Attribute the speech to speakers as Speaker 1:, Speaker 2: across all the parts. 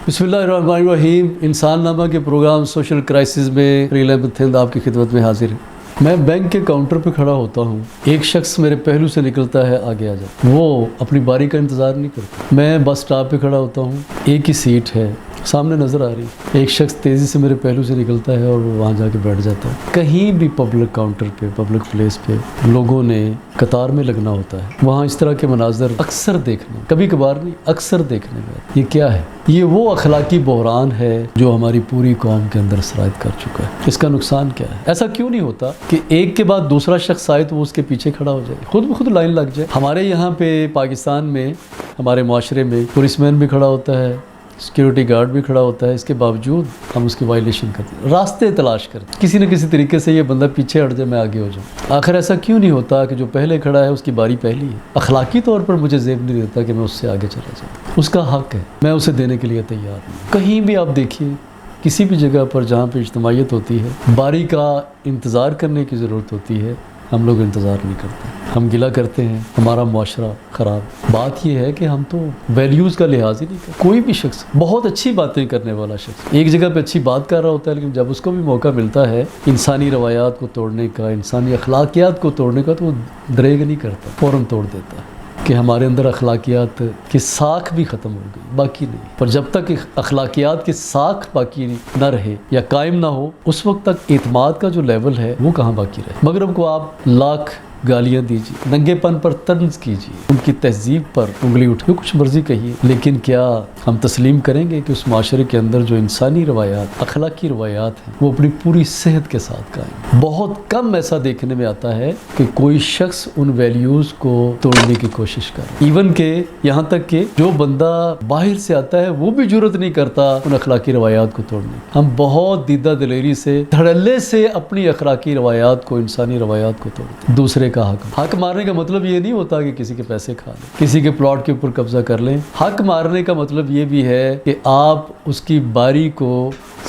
Speaker 1: बिस्मिल्लाहिर्रहमानिर्रहीम। इंसान नामा के प्रोग्राम सोशल क्राइसिस में रील अहमद हिंद आपकी खिदमत में हाजिर है। मैं बैंक के काउंटर पे खड़ा होता हूँ, एक शख्स मेरे पहलू से निकलता है, आगे आ जाता। वो अपनी बारी का इंतज़ार नहीं करता। मैं बस स्टॉप पे खड़ा होता हूँ, एक ही सीट है, सामने नज़र आ रही है। एक शख्स तेज़ी से मेरे पहलू से निकलता है और वो वहाँ जाके बैठ जाता है। कहीं भी पब्लिक काउंटर पे, पब्लिक प्लेस पे लोगों ने कतार में लगना होता है, वहाँ इस तरह के मनाजर अक्सर देखने, कभी कभार नहीं, अक्सर देखने में। ये क्या है? ये वो अखलाकी बहरान है जो हमारी पूरी कौम के अंदर सरायत कर चुका है। इसका नुकसान क्या है? ऐसा क्यों नहीं होता कि एक के बाद दूसरा शख्स आए तो वो उसके पीछे खड़ा हो जाए, खुद ब खुद लाइन लग जाए। हमारे यहाँ पे पाकिस्तान में, हमारे माशरे में पुलिसमैन भी खड़ा होता है, सिक्योरिटी गार्ड भी खड़ा होता है, इसके बावजूद हम उसकी वायलेशन करते हैं, रास्ते तलाश करते हैं, किसी न किसी तरीके से ये बंदा पीछे हट जाए, मैं आगे हो जाऊँ। आखिर ऐसा क्यों नहीं होता कि जो पहले खड़ा है उसकी बारी पहली है? अखलाकी तौर पर मुझे ज़ेब नहीं देता कि मैं उससे आगे चला जाऊँ। उसका हक़ है, मैं उसे देने के लिए तैयार हूँ। कहीं भी आप देखिए, किसी भी जगह पर जहाँ पर इज्तिमाइयत होती है, बारी का इंतज़ार करने की ज़रूरत होती है, हम लोग इंतज़ार नहीं करते, हम गिला करते हैं, हमारा मुआशरा ख़राब। बात यह है कि हम तो वैल्यूज़ का लिहाज ही नहीं करते। कोई भी शख्स, बहुत अच्छी बातें करने वाला शख्स एक जगह पे अच्छी बात कर रहा होता है, लेकिन जब उसको भी मौका मिलता है इंसानी रवायात को तोड़ने का, इंसानी अखलाकियात को तोड़ने का, तो वो दरेग नहीं करता, फ़ौरन तोड़ देता है कि हमारे अंदर अखलाकियात की साख भी ख़त्म हो गई, बाकी नहीं। पर जब तक अखलाकियात की साख बाकी ना रहे या कायम ना हो, उस वक्त तक एतमाद का जो लेवल है वो कहाँ बाकी रहे। मगरब को आप लाख गालियाँ दीजिए, नंगेपन पर तंज कीजिए, उनकी तहजीब पर उंगली उठे, कुछ मर्जी कहिए, लेकिन क्या हम तस्लीम करेंगे कि उस माशरे के अंदर जो इंसानी रवायात, अखलाकी रवायात हैं, वो अपनी पूरी सेहत के साथ कायम? बहुत कम ऐसा देखने में आता है कि कोई शख्स उन वैल्यूज़ को तोड़ने की कोशिश करे। इवन के यहाँ तक कि जो बंदा बाहर से आता है वो भी जुर्रत नहीं करता उन अखलाकी रवायात को तोड़ने। हम बहुत दीदा दिलेरी से, धड़ल्ले से अपनी अखलाकी रवायात को, इंसानी रवायात को तोड़ते। दूसरे का हक मारने का मतलब ये नहीं होता कि किसी के पैसे खा लें, किसी के प्लॉट के ऊपर कब्जा कर लें। हक मारने का मतलब ये भी है कि आप उसकी बारी को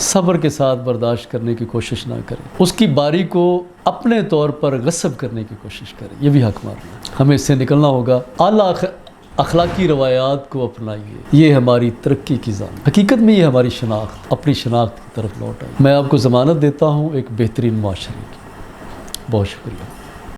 Speaker 1: सब्र के साथ बर्दाश्त करने की कोशिश ना करें, उसकी बारी को अपने तौर पर गस्ब करने की कोशिश करें। ये भी हक मारना है। हमें इससे निकलना होगा। आला अखलाकी रवायात को अपनाइए, ये हमारी तरक्की की ज़ाम। हकीकत में ये हमारी शनाख्त, अपनी शनाख्त की तरफ लौट आई। मैं आपको ज़मानत देता हूँ एक बेहतरीन माशरे की। बहुत शुक्रिया।